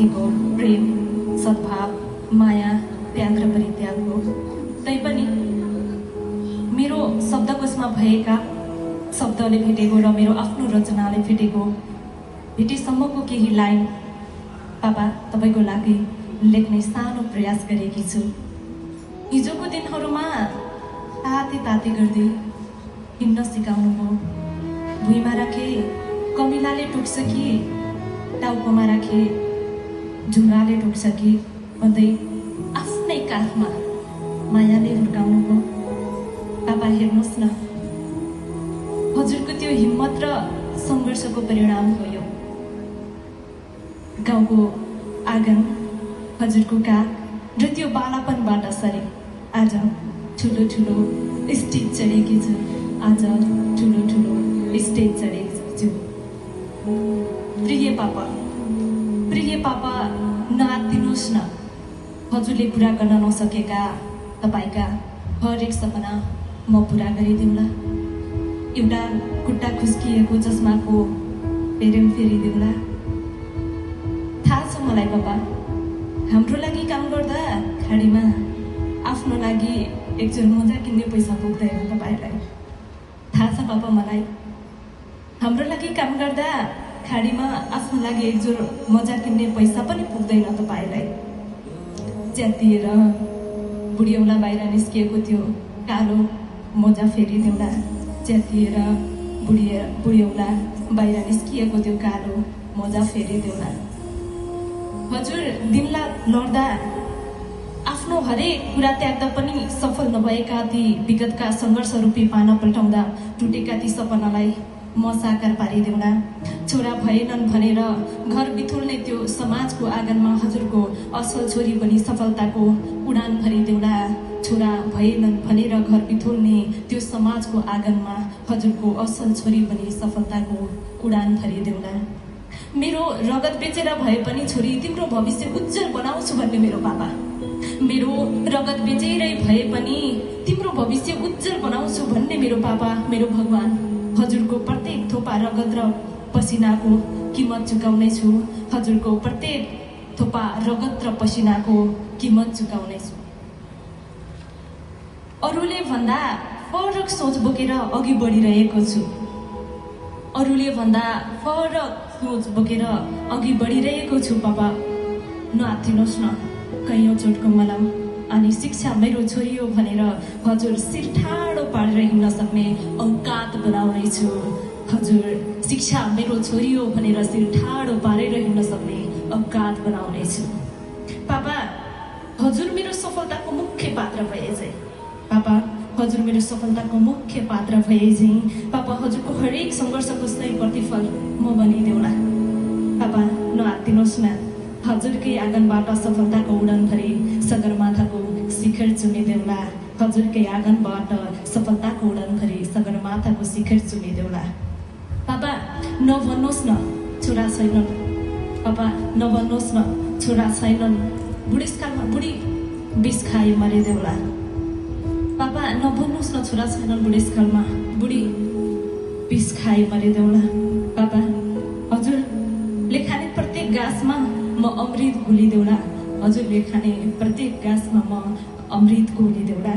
पत्नीको प्रेम, सद्भाव, माया, त्याग र परित्याग हो। तैपनि मेरो शब्दकोशमा भएका शब्दले भेटेको र मेरो आफ्नो रचनाले भेटेको भेटेसम्मको केही लाइन पापा तपाईँको लागि लेख्ने सानो प्रयास गरेकी छु। हिजोको दिनहरूमा ताते ताते गर्दै हिँड्न सिकाउनुभयो। भुइँमा राखे कमिलाले टोक्छ कि टाउकोमा राखे झुम्राले टोक्छ कि भन्दै आफ्नै काखमा मायाले हुर्काउनुभयो। पापा हेर्नुहोस् न, हजुरको त्यो हिम्मत र सङ्घर्षको परिणाम हो यो। गाउँको आँगन, हजुरको काख र त्यो बालापनबाट सरे आज ठुलो ठुलो स्टेज चढेकी छु। आज ठुलो ठुलो स्टेज चढेकी छु। प्रिय पापा नआत्तिनुहोस् न। हजुरले पुरा गर्न नसकेका तपाईँका हरेक सपना म पुरा गरिदिउँला। एउटा खुट्टा खुस्किएको चस्माको पेरेम फेरिदिउँला। थाहा छ मलाई पापा, हाम्रो लागि काम गर्दा खाडीमा आफ्नो लागि एकजोर मोजा किन्ने पैसा पुग्दैन तपाईँलाई। थाहा छ पापा मलाई, हाम्रो लागि काम गर्दा खाडीमा आफ्नो लागि एकजोर मोजा किन्ने पैसा पनि पुग्दैन तपाईँलाई। च्यातिएर बुढियौला बाहिर निस्किएको त्यो कालो मोजा फेरिदेऊला। च्यातिएर बुढियौला बाहिर निस्किएको त्यो कालो मोजा फेरिदेऊला। हजुर दिनला लड्दा आफ्नो हरेक कुरा त्याग्दा पनि सफल नभएका ती विगतका सङ्घर्ष रूपी पाना पल्टाउँदा टुटेका ती सपनालाई म साकार पारिदेऊला। छोरा भएनन् भनेर घर बिथुल्ने त्यो समाजको आँगनमा हजुरको असल छोरी बनी सफलताको उडान भरिदेऊला। छोरा भएनन् भनेर घर बिथुल्ने त्यो समाजको आँगनमा हजुरको असल छोरी बनी सफलताको उडान भरिदेऊला। मेरो रगत बेचेर भए पनि छोरी तिम्रो भविष्य उज्जवल बनाउँछु भन्ने मेरो पापा। मेरो रगत बेचेरै भए पनि तिम्रो भविष्य उज्जवल बनाउँछु भन्ने मेरो पापा, मेरो भगवान। हजुरको प्रत्येक थोपा रगत र पसिनाको किमत चुकाउने छु। हजुरको प्रत्येक थोपा रगत र पसिनाको किमत चुकाउने छु। अरूले भन्दा फरक सोच बोकेर अघि बढिरहेको छु। अरूले भन्दा फरक सोच बोकेर अघि बढिरहेको छु पापा। नआत्तिनुहोस् न, कैयौँ चोटको मलम अनि शिक्षा मेरो छोरी हो भनेर हजुर शिर ठाडो पारेर हिँड्न सक्ने औकात बनाउने छु। हजुर शिक्षा मेरो छोरी हो भनेर शिर ठाडो पारेर हिँड्न सक्ने औकात बनाउने छु। पापा हजुर मेरो सफलताको मुख्य पात्र भए चाहिँ पापा हजुर मेरो सफलताको मुख्य पात्र भए चाहिँ पापा हजुरको हरेक सङ्घर्षको सही प्रतिफल म बनिदेऊला। पापा नआत्तिनुहोस् न, हजुरकै आँगनबाट सफलताको उडान भरी सगरमाथाको शिखर चुमिदेऊला। हजुरकै आँगनबाट सफलताको उडान भरी सगरमाथाको शिखर चुमिदेऊला। पापा नभन्नुहोस् न छोरा छैनन्। पापा नभन्नुहोस् न छोरा छैनन्। बुढेसकालमा बुढी विष खाई मरिदेऊला। पापा नभन्नुहोस् न छोरा छैनन्। बुढेसकालमा बुढी विष खाई मरिदेऊला। पापा हजुरले खाने प्रत्येक गाँसमा म अमृत घुलिदेऊला। हजुरले खाने प्रत्येक गाँसमा म अमृत घुलिदेऊला।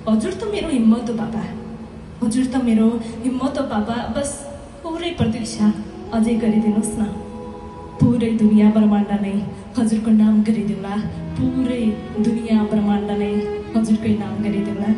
हजुर त मेरो हिम्मत हो पापा। हजुर त मेरो हिम्मत हो पापा। बस पुरै प्रतीक्षा अझै गरिदिनुहोस् न। पुरै दुनियाँ ब्रह्माण्ड नै हजुरको नाम गरिदेऊला। पुरै दुनियाँ ब्रह्माण्ड नै हजुरकै नाम गरिदेऊला।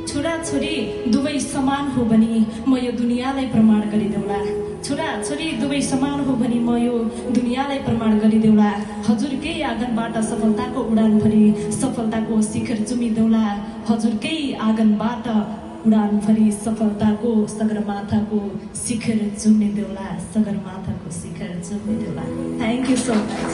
छोरा छोरी दुवै समान हो भनी म यो दुनियाँलाई प्रमाण गरिदेऊला। छोरा छोरी दुवै समान हो भनी म यो दुनियाँलाई प्रमाण गरिदेऊला। हजुरकै आँगनबाट सफलताको उडान भरी सफलताको शिखर चुमिदेऊला। हजुरकै आँगनबाट उडान भरी सफलताको सगरमाथाको शिखर चुमिदेऊला। सगरमाथाको शिखर चुमिदेऊला। Thank you so much.